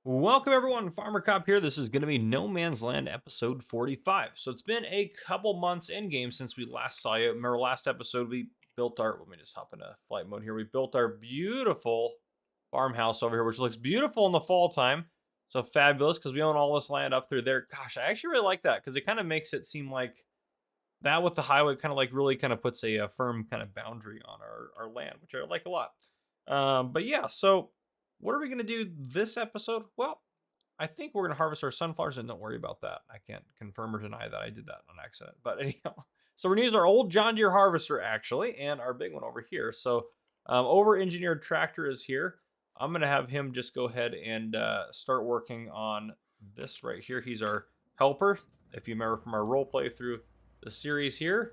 Welcome everyone, Farmer Cop here. This is going to be No Man's Land episode 45. So it's been a couple months in game since we last saw you. Remember last episode we built our, let me just hop into flight mode here. We built our beautiful farmhouse over here, which looks beautiful in the fall time. So fabulous because we own all this land up through there. Gosh, I actually really like that because it kind of makes it seem like that with the highway kind of like really kind of puts a firm kind of boundary on our land, which I like a lot. But yeah, so what are we going to do this episode? Well, I think we're going to harvest our sunflowers, and don't worry about that. I can't confirm or deny that I did that on accident. But anyhow, so we're going to use our old John Deere harvester, actually, and our big one over here. So over-engineered tractor is here. I'm going to have him just go ahead and start working on this right here. He's our helper, if you remember from our role play through the series here.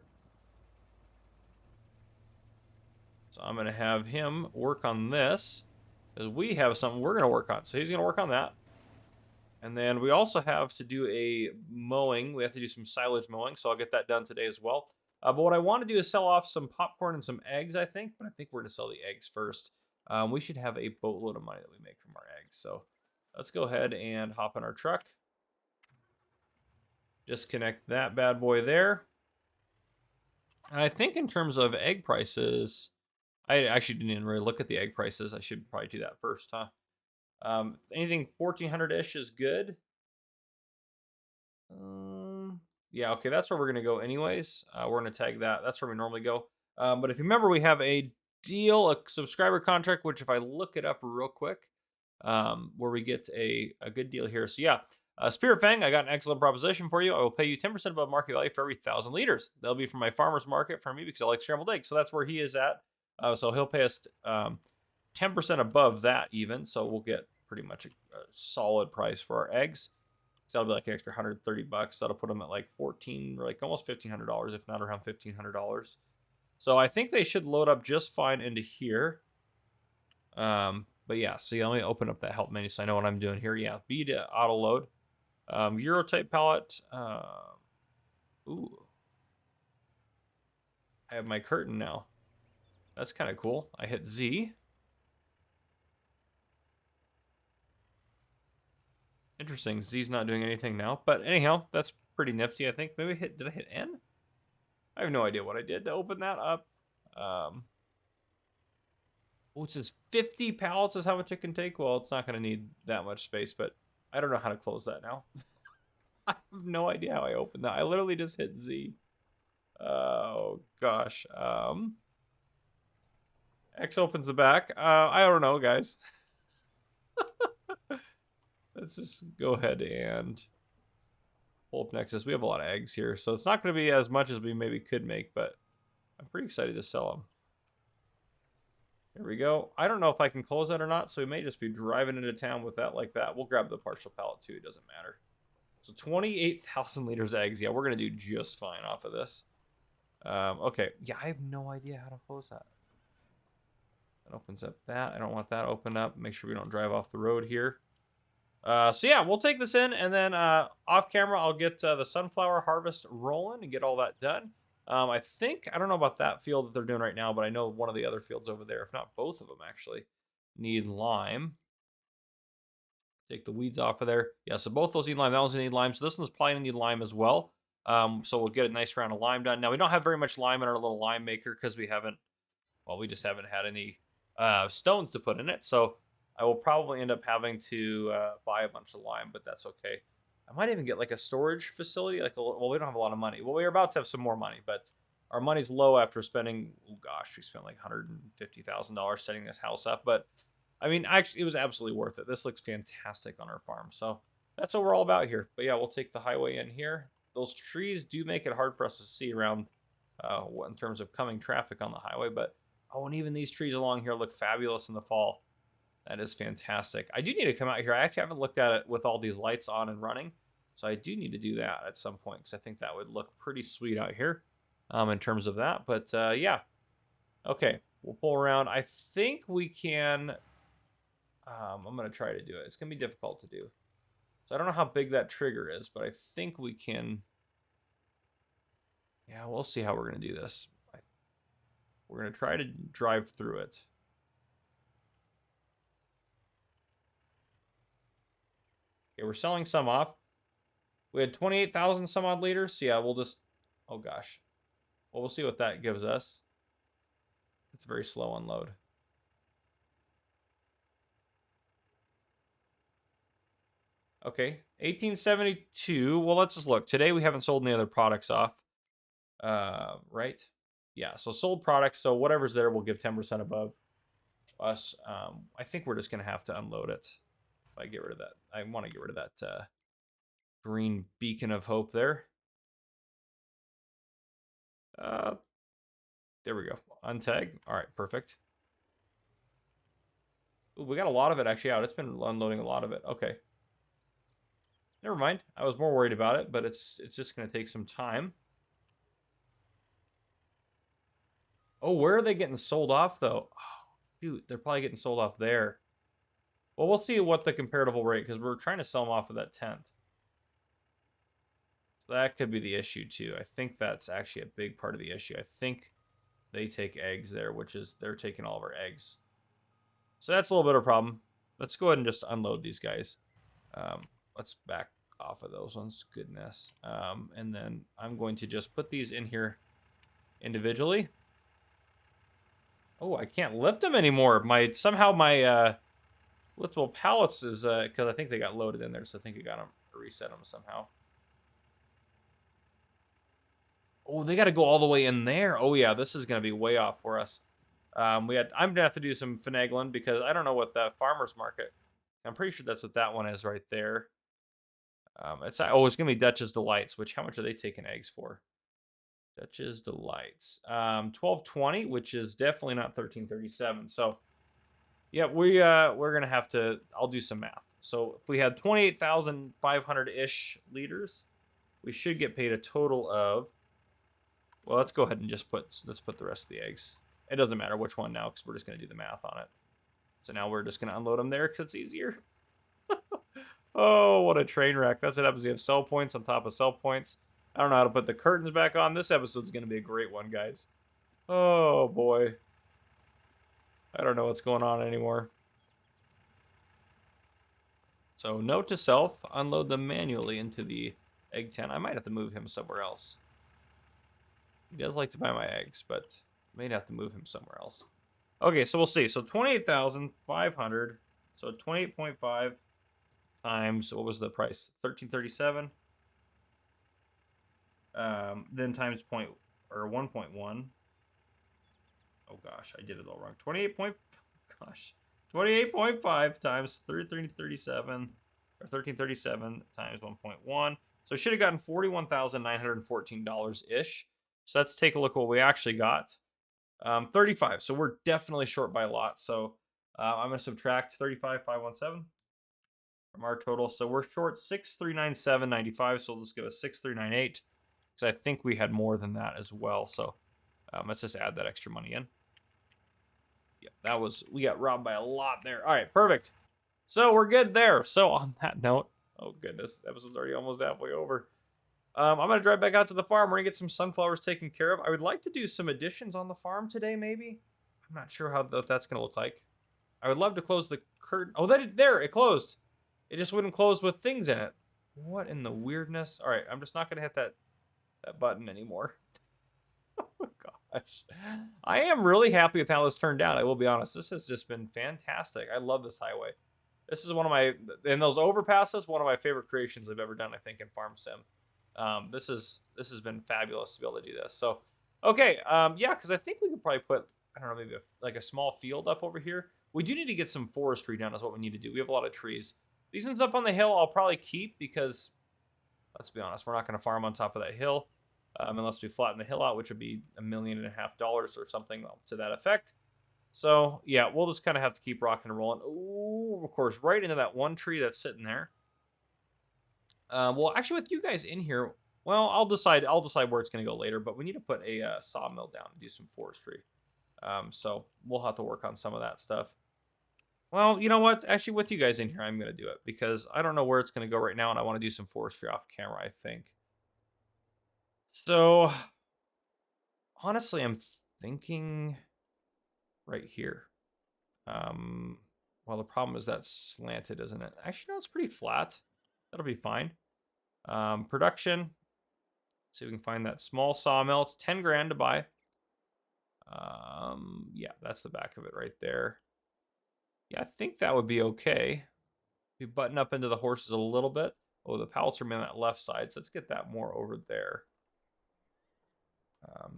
So I'm going to have him work on this, because we have something we're going to work on. So he's going to work on that. And then we also have to do a mowing. We have to do some silage mowing, so I'll get that done today as well. But what I want to do is sell off some popcorn and some eggs, I think. But I think we're going to sell the eggs first. We should have a boatload of money that we make from our eggs. So let's go ahead and hop in our truck. Just connect that bad boy there. And I think in terms of egg prices, I actually didn't even really look at the egg prices. I should probably do that first, huh? Anything 1400-ish is good. Yeah, okay, that's where we're going to go anyways. We're going to tag that. That's where we normally go. But if you remember, we have a deal, a subscriber contract, which if I look it up real quick, where we get a good deal here. So yeah, Spirit Fang, I got an excellent proposition for you. I will pay you 10% above market value for every 1,000 liters. That'll be from my farmer's market for me because I like scrambled eggs. So that's where he is at. So he'll pay us 10% above that even. So we'll get pretty much a solid price for our eggs. So that'll be like an extra $130. That'll put them at like 14 or like almost $1,500, if not around $1,500. So I think they should load up just fine into here. But yeah, see, let me open up that help menu so I know what I'm doing here. Yeah, B to auto load. Euro type pallet. Ooh. I have my curtain now. That's kind of cool. I hit Z. Interesting. Z's not doing anything now. But anyhow, that's pretty nifty, I think. Maybe did I hit N? I have no idea what I did to open that up. Oh, it says 50 pallets is how much it can take. Well, it's not going to need that much space, but I don't know how to close that now. I have no idea how I opened that. I literally just hit Z. Oh, gosh. X opens the back. I don't know, guys. Let's just go ahead and pull up Nexus. We have a lot of eggs here, so it's not going to be as much as we maybe could make, but I'm pretty excited to sell them. Here we go. I don't know if I can close that or not, so we may just be driving into town with that like that. We'll grab the partial pallet too. It doesn't matter. So 28,000 liters of eggs. Yeah, we're going to do just fine off of this. Okay. Yeah, I have no idea how to close that. That opens up that. I don't want that opened up. Make sure we don't drive off the road here. So yeah, we'll take this in, and then off camera, I'll get the sunflower harvest rolling and get all that done. I think, I don't know about that field that they're doing right now, but I know one of the other fields over there, if not both of them actually, need lime. Take the weeds off of there. Yeah, so both those need lime. That one's gonna need lime. So this one's probably gonna need lime as well. So we'll get a nice round of lime done. Now, we don't have very much lime in our little lime maker because we just haven't had any stones to put in it. So I will probably end up having to buy a bunch of lime, but that's okay. I might even get like a storage facility. Well, we don't have a lot of money. Well, we're about to have some more money, but our money's low after spending, oh gosh, we spent like $150,000 setting this house up. But I mean, actually, it was absolutely worth it. This looks fantastic on our farm. So that's what we're all about here. But yeah, we'll take the highway in here. Those trees do make it hard for us to see around in terms of coming traffic on the highway. But oh, and even these trees along here look fabulous in the fall. That is fantastic. I do need to come out here. I actually haven't looked at it with all these lights on and running. So I do need to do that at some point because I think that would look pretty sweet out here in terms of that. But yeah. Okay, we'll pull around. I think we can... I'm going to try to do it. It's going to be difficult to do. So I don't know how big that trigger is, but I think we can... Yeah, we'll see how we're going to do this. We're going to try to drive through it. Okay, we're selling some off. We had 28,000 some odd liters. So yeah, we'll just, oh gosh. Well, we'll see what that gives us. It's a very slow unload. Okay, 1872. Well, let's just look. Today we haven't sold any other products off. Right? Yeah, so sold products. So whatever's there, we'll give 10% above us. I think we're just going to have to unload it. If I get rid of that. I want to get rid of that green beacon of hope there. There we go. Untag. All right, perfect. Ooh, we got a lot of it actually out. It's been unloading a lot of it. Okay. Never mind. I was more worried about it, but it's just going to take some time. Oh, where are they getting sold off, though? Oh, shoot, they're probably getting sold off there. Well, we'll see what the comparable rate, because we're trying to sell them off of that 10th. So that could be the issue, too. I think that's actually a big part of the issue. I think they take eggs there, which is they're taking all of our eggs. So that's a little bit of a problem. Let's go ahead and just unload these guys. Let's back off of those ones. Goodness. And then I'm going to just put these in here individually. Oh, I can't lift them anymore. Somehow my liftable pallets is because I think they got loaded in there, so I think I got to reset them somehow. Oh, they got to go all the way in there. Oh yeah, this is going to be way off for us. I'm gonna have to do some finagling because I don't know what that farmer's market. I'm pretty sure that's what that one is right there. It's gonna be Dutch's Delights. Which how much are they taking eggs for? Dutch's Delights. 12.20, which is definitely not 13.37. So, yeah, we're gonna have to. I'll do some math. So if we had 28,500 ish liters, we should get paid a total of. Well, let's go ahead and just put the rest of the eggs. It doesn't matter which one now because we're just gonna do the math on it. So now we're just gonna unload them there because it's easier. Oh, what a train wreck. That's what happens. You have sell points on top of sell points. I don't know how to put the curtains back on. This episode's going to be a great one, guys. Oh, boy. I don't know what's going on anymore. So, note to self, unload them manually into the egg tent. I might have to move him somewhere else. He does like to buy my eggs, but I may have to move him somewhere else. Okay, so we'll see. So, 28,500. So, 28.5 times, what was the price? 13.37. Then times 1.1. Oh gosh, I did it all wrong. 28.5 times 1337 or 1337 times 1.1. So we should have gotten $41,914 ish. So let's take a look at what we actually got. 35. So we're definitely short by a lot. So I'm going to subtract 35,517 from our total. So we're short 6,397.95. So let's give us 6,398 because I think we had more than that as well. So let's just add that extra money in. Yeah, we got robbed by a lot there. All right, perfect. So we're good there. So on that note, oh goodness, the episode's already almost halfway over. I'm going to drive back out to the farm. We're going to get some sunflowers taken care of. I would like to do some additions on the farm today, maybe. I'm not sure how that's going to look like. I would love to close the curtain. Oh, there, it closed. It just wouldn't close with things in it. What in the weirdness? All right, I'm just not going to hit that button anymore. Oh, gosh. I am really happy with how this turned out. I will be honest. This has just been fantastic. I love this highway. This is one of my, and those overpasses, one of my favorite creations I've ever done, I think, in Farm Sim. This has been fabulous to be able to do this. So, okay, yeah, because I think we could probably put, I don't know, maybe like a small field up over here. We do need to get some forestry done is what we need to do. We have a lot of trees. These ones up on the hill I'll probably keep because, let's be honest, we're not going to farm on top of that hill. Unless we flatten the hill out, which would be $1.5 million or something to that effect. So, yeah, we'll just kind of have to keep rocking and rolling. Ooh, of course, right into that one tree that's sitting there. Well, actually, with you guys in here, well, I'll decide where it's going to go later, but we need to put a sawmill down and do some forestry. So we'll have to work on some of that stuff. Well, you know what? Actually, with you guys in here, I'm going to do it because I don't know where it's going to go right now, and I want to do some forestry off camera, I think. So, honestly, I'm thinking right here. Well, the problem is that's slanted, isn't it? Actually, no, it's pretty flat. That'll be fine. Production. See if we can find that small sawmill. It's 10 grand to buy. Yeah, that's the back of it right there. Yeah, I think that would be okay. We button up into the horses a little bit. Oh, the pallets are on that left side, so let's get that more over there.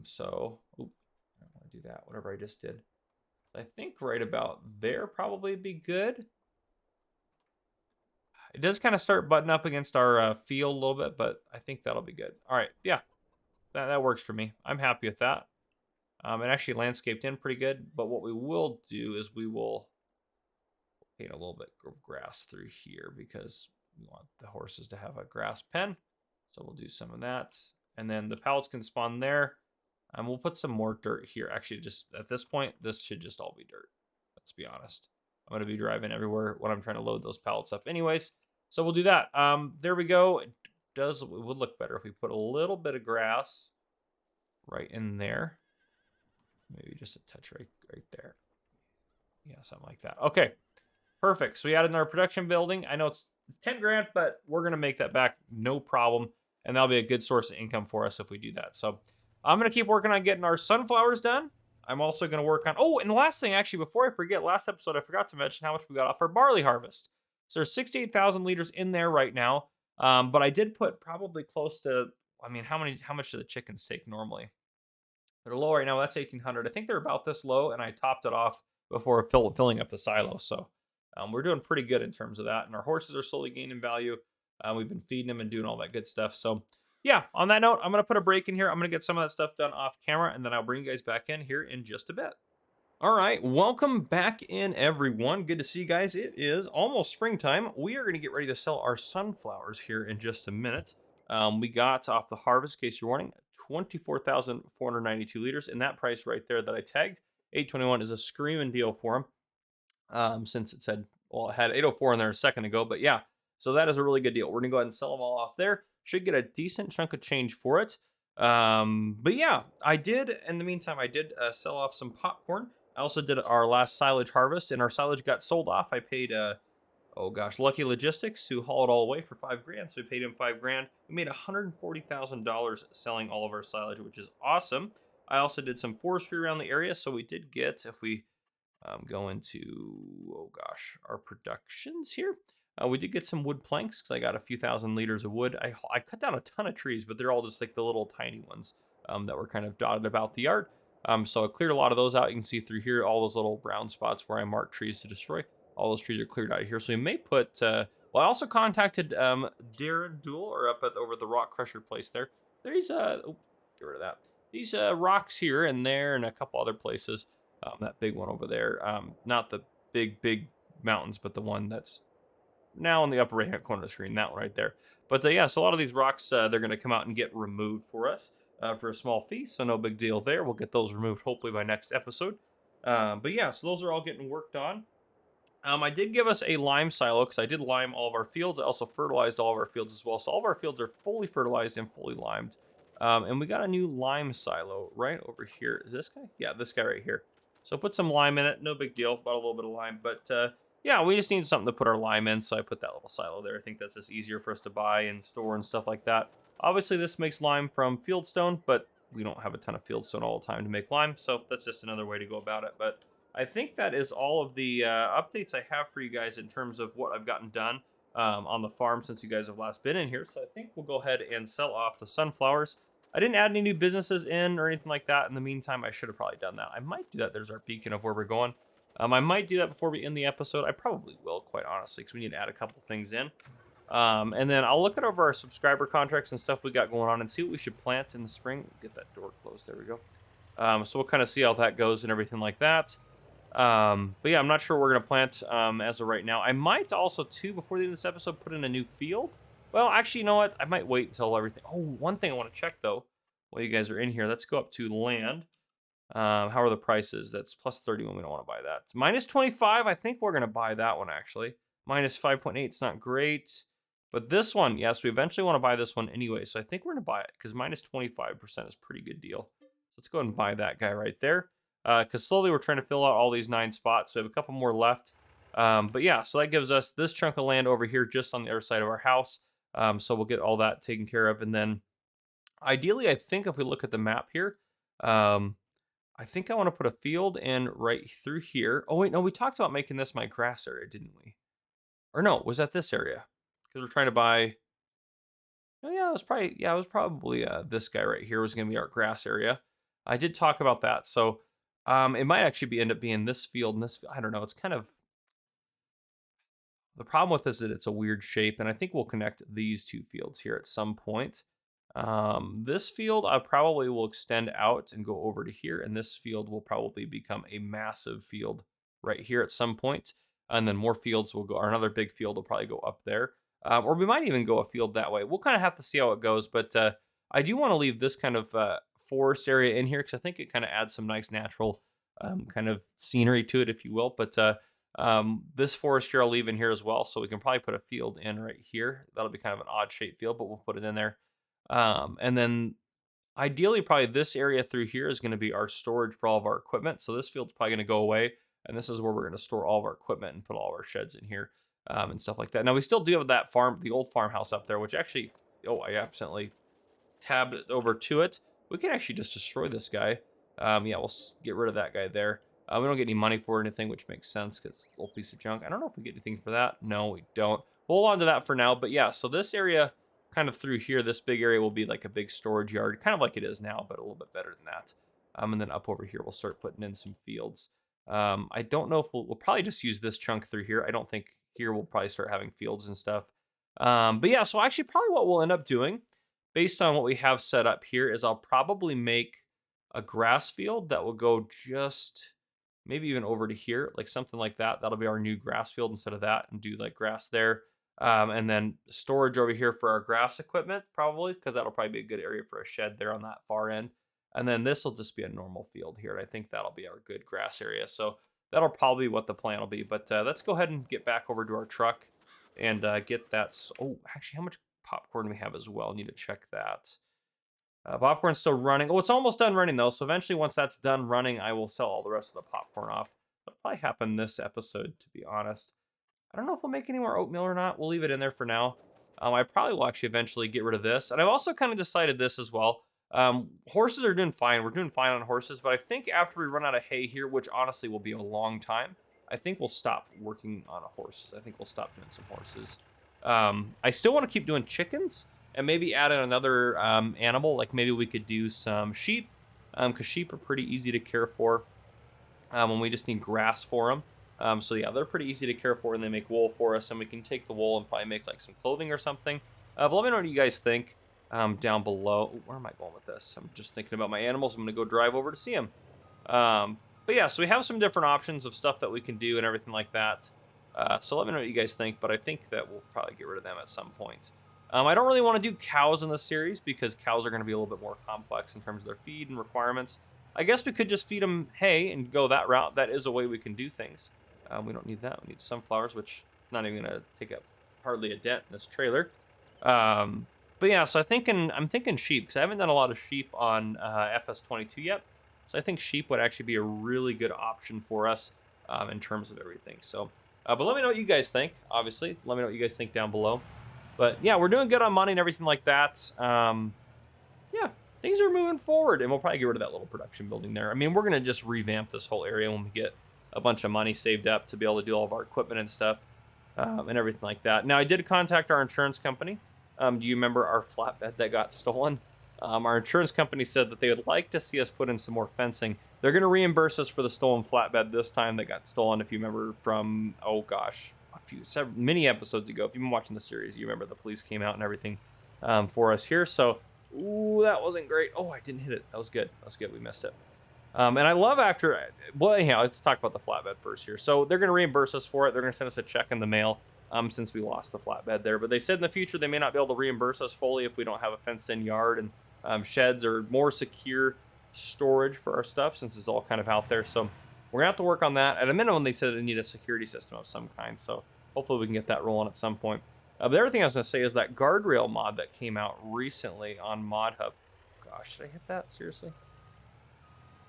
So, oop, I don't want to do that, whatever I just did. I think right about there probably be good. It does kind of start butting up against our field a little bit, but I think that'll be good. All right, yeah, that works for me. I'm happy with that. It actually landscaped in pretty good, but what we will do is we will paint a little bit of grass through here because we want the horses to have a grass pen. So we'll do some of that. And then the pallets can spawn there. And we'll put some more dirt here. Actually, just at this point, this should just all be dirt. Let's be honest. I'm going to be driving everywhere when I'm trying to load those pallets up anyways. So we'll do that. There we go. It would look better if we put a little bit of grass right in there. Maybe just a touch right there. Yeah, something like that. Okay, perfect. So we added in our production building. I know it's 10 grand, but we're going to make that back no problem. And that'll be a good source of income for us if we do that. So I'm going to keep working on getting our sunflowers done. I'm also going to work on... Oh, and the last thing, actually, before I forget, last episode, I forgot to mention how much we got off our barley harvest. So there's 68,000 liters in there right now. But I did put probably close to... I mean, how much do the chickens take normally? They're low right now. That's 1,800. I think they're about this low, and I topped it off before filling up the silo. So we're doing pretty good in terms of that. And our horses are slowly gaining value. We've been feeding them and doing all that good stuff. So yeah, on that note, I'm going to put a break in here. I'm going to get some of that stuff done off camera, and then I'll bring you guys back in here in just a bit. All right, welcome back in, everyone. Good to see you guys. It is almost springtime. We are going to get ready to sell our sunflowers here in just a minute. We got off the harvest, in case you're wondering, 24,492 liters, and that price right there that I tagged, 821, is a screaming deal for them. Since it said, well, it had 804 in there a second ago, but yeah, so that is a really good deal. We're gonna go ahead and sell them all off there. Should get a decent chunk of change for it. But yeah, I did, in the meantime, I did sell off some popcorn. I also did our last silage harvest, and our silage got sold off. I paid, oh gosh, Lucky Logistics to haul it all away for 5 grand. So we paid him 5 grand. We made $140,000 selling all of our silage, which is awesome. I also did some forestry around the area. So we did get, if we go into, oh gosh, our productions here. We did get some wood planks because I got a few thousand liters of wood. I cut down a ton of trees, but they're all just like the little tiny ones that were kind of dotted about the yard. So I cleared a lot of those out. You can see through here, all those little brown spots where I marked trees to destroy. All those trees are cleared out of here. So we may put, well, I also contacted Darren Duel, or up at over at the rock crusher place there. There's, oh, get rid of that. These rocks here and there and a couple other places. That big one over there. Not the big mountains, but the one that's now in the upper right hand corner of the screen, that one right there. But yeah, so a lot of these rocks, they're going to come out and get removed for us for a small fee, so no big deal there. We'll get those removed hopefully by next episode. But yeah, so those are all getting worked on. I did give us a lime silo because I did lime all of our fields. I also fertilized all of our fields as well, so all of our fields are fully fertilized and fully limed. And we got a new lime silo right over here. Is this guy? Yeah, this guy right here. So put some lime in it, no big deal, bought a little bit of lime, but yeah, we just need something to put our lime in, so I put that little silo there. I think that's just easier for us to buy and store and stuff like that. Obviously, this makes lime from fieldstone, but we don't have a ton of fieldstone all the time to make lime, so that's just another way to go about it. But I think that is all of the updates I have for you guys in terms of what I've gotten done on the farm since you guys have last been in here. So I think we'll go ahead and sell off the sunflowers. I didn't add any new businesses in or anything like that. In the meantime, I should have probably done that. I might do that. There's our beacon of where we're going. I might do that before we end the episode. I probably will, quite honestly, because we need to add a couple things in. And then I'll look at over our subscriber contracts and stuff we got going on and see what we should plant in the spring. Get that door closed. There we go. So we'll kind of see how that goes and everything like that. But yeah, I'm not sure we're going to plant as of right now. I might also, too, before the end of this episode, put in a new field. Well, actually, you know what? I might wait until everything... Oh, one thing I want to check, though, while you guys are in here. Let's go up to land. How are the prices? That's plus 31. We don't want to buy that. It's minus 25. I think we're going to buy that one, actually. Minus 5.8. It's not great. But this one, yes, we eventually want to buy this one anyway. So I think we're going to buy it because minus 25% is a pretty good deal. Let's go ahead and buy that guy right there. Because slowly we're trying to fill out all these 9 spots. So we have a couple more left. But yeah, so that gives us this chunk of land over here just on the other side of our house. So we'll get all that taken care of. And then ideally, I think if we look at the map here, um, I think I want to put a field in right through here. Oh, wait, no, we talked about making this my grass area, didn't we? Or no, was that this area? Because we're trying to buy. Oh, yeah, it was probably this guy right here was going to be our grass area. I did talk about that. So it might actually end up being this field and this. I don't know. It's kind of the problem with this is that it's a weird shape, and I think we'll connect these two fields here at some point. This field I probably will extend out and go over to here, and this field will probably become a massive field right here at some point. And then more fields will go, or another big field will probably go up there. Or we might even go a field that way. We'll kind of have to see how it goes, but I do want to leave this kind of forest area in here because I think it kind of adds some nice natural kind of scenery to it, if you will. But this forest here I'll leave in here as well, so we can probably put a field in right here. That'll be kind of an odd shaped field, but we'll put it in there. And then ideally probably this area through here is going to be our storage for all of our equipment. So this field's probably going to go away, and this is where we're going to store all of our equipment and put all of our sheds in here and stuff like that. Now we still do have that farm, the old farmhouse up there, which actually, oh, I accidentally tabbed it over to it. We can actually just destroy this guy. Yeah, we'll get rid of that guy there. We don't get any money for anything, which makes sense because it's a little piece of junk. I don't know if we get anything for that. No, we don't. Hold on to that for now. But yeah, so this area kind of through here, this big area will be like a big storage yard, kind of like it is now, but a little bit better than that. And then up over here, we'll start putting in some fields. I don't know if we'll probably just use this chunk through here. I don't think here we'll probably start having fields and stuff. But yeah, so actually probably what we'll end up doing based on what we have set up here is I'll probably make a grass field that will go just maybe even over to here, like something like that. That'll be our new grass field instead of that, and do like grass there. And then storage over here for our grass equipment, probably, because that'll probably be a good area for a shed there on that far end. And then this will just be a normal field here. And I think that'll be our good grass area. So that'll probably be what the plan will be. But let's go ahead and get back over to our truck and get that. Oh, actually, how much popcorn do we have as well? I need to check that. Popcorn's still running. Oh, it's almost done running, though. So eventually, once that's done running, I will sell all the rest of the popcorn off. That'll probably happen this episode, to be honest. I don't know if we'll make any more oatmeal or not. We'll leave it in there for now. I probably will actually eventually get rid of this. And I've also kind of decided this as well. Horses are doing fine. We're doing fine on horses. But I think after we run out of hay here, which honestly will be a long time, I think we'll stop working on horses. I think we'll stop doing some horses. I still want to keep doing chickens. And maybe add in another animal, like maybe we could do some sheep, because sheep are pretty easy to care for when we just need grass for them. So yeah, they're pretty easy to care for, and they make wool for us, and we can take the wool and probably make like some clothing or something. But let me know what you guys think down below. Ooh, where am I going with this? I'm just thinking about my animals. I'm going to go drive over to see them. But yeah, so we have some different options of stuff that we can do and everything like that. So let me know what you guys think, but I think that we'll probably get rid of them at some point. I don't really want to do cows in this series because cows are going to be a little bit more complex in terms of their feed and requirements. I guess we could just feed them hay and go that route. That is a way we can do things. We don't need that. We need sunflowers, which is not even going to take up hardly a dent in this trailer. But yeah, so I'm thinking sheep, because I haven't done a lot of sheep on FS22 yet. So I think sheep would actually be a really good option for us in terms of everything. So, but let me know what you guys think. Obviously, let me know what you guys think down below. But yeah, we're doing good on money and everything like that. Yeah, things are moving forward, and we'll probably get rid of that little production building there. I mean, we're going to just revamp this whole area when we get a bunch of money saved up to be able to do all of our equipment and stuff and everything like that. Now, I did contact our insurance company. Do you remember our flatbed that got stolen? Our insurance company said that they would like to see us put in some more fencing. They're going to reimburse us for the stolen flatbed this time that got stolen, if you remember from, oh gosh, many episodes ago. If you've been watching the series, you remember the police came out and everything for us here. So, ooh, that wasn't great. Oh, I didn't hit it. That was good. That was good. We missed it. And I love well, anyhow, let's talk about the flatbed first here. So they're going to reimburse us for it. They're going to send us a check in the mail since we lost the flatbed there. But they said in the future they may not be able to reimburse us fully if we don't have a fenced-in yard and sheds or more secure storage for our stuff, since it's all kind of out there. So we're going to have to work on that. At a minimum, they said they need a security system of some kind. So hopefully we can get that rolling at some point. But the other thing I was going to say is that guardrail mod that came out recently on Mod Hub. Gosh, did I hit that? Seriously?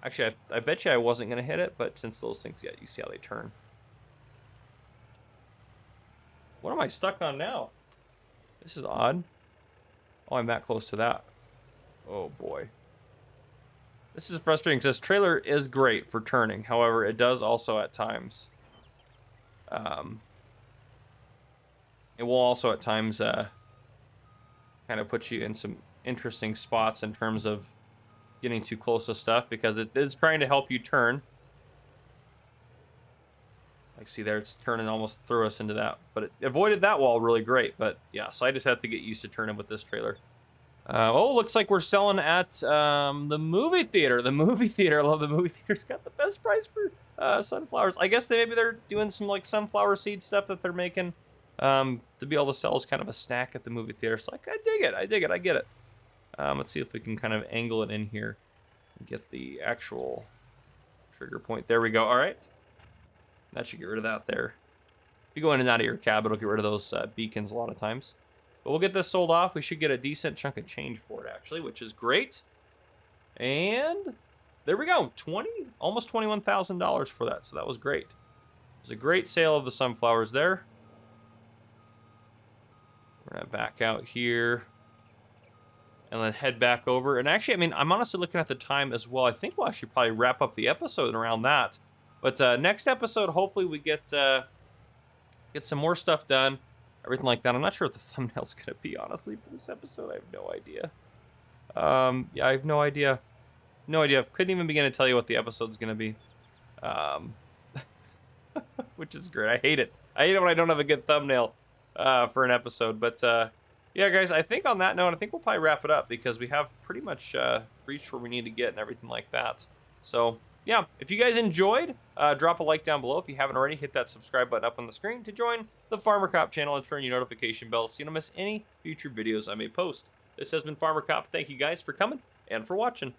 Actually, I bet you I wasn't going to hit it, but since those things, yeah, you see how they turn. What am I stuck on now? This is odd. Oh, I'm that close to that. Oh boy. This is frustrating because this trailer is great for turning. However, it does also at times. It will also at times kind of put you in some interesting spots in terms of getting too close to stuff because it is trying to help you turn. Like, see there, it's turning almost threw us into that. But it avoided that wall really great. But yeah, so I just have to get used to turning with this trailer. Oh, looks like we're selling at the movie theater. The movie theater, I love the movie theater's got the best price for sunflowers. I guess maybe they're doing some like sunflower seed stuff that they're making to be able to sell as kind of a snack at the movie theater. So like, I dig it, I get it. Let's see if we can kind of angle it in here and get the actual trigger point. There we go. All right. That should get rid of that there. If you go in and out of your cab, it'll get rid of those beacons a lot of times. But we'll get this sold off. We should get a decent chunk of change for it, actually, which is great. And there we go. Almost $21,000 for that. So that was great. It was a great sale of the sunflowers there. We're going to back out here and then head back over. And actually, I mean, I'm honestly looking at the time as well. I think we'll actually probably wrap up the episode around that. But next episode, hopefully we get some more stuff done. Everything like that. I'm not sure what the thumbnail's going to be, honestly, for this episode. I have no idea. Yeah, I have no idea. No idea. Couldn't even begin to tell you what the episode's going to be. Which is great. I hate it. I hate it when I don't have a good thumbnail for an episode. But, yeah, guys, I think on that note, I think we'll probably wrap it up because we have pretty much reached where we need to get and everything like that. So, yeah, if you guys enjoyed, drop a like down below. If you haven't already, hit that subscribe button up on the screen to join the Farmer Cop channel and turn your notification bell so you don't miss any future videos I may post. This has been Farmer Cop. Thank you guys for coming and for watching.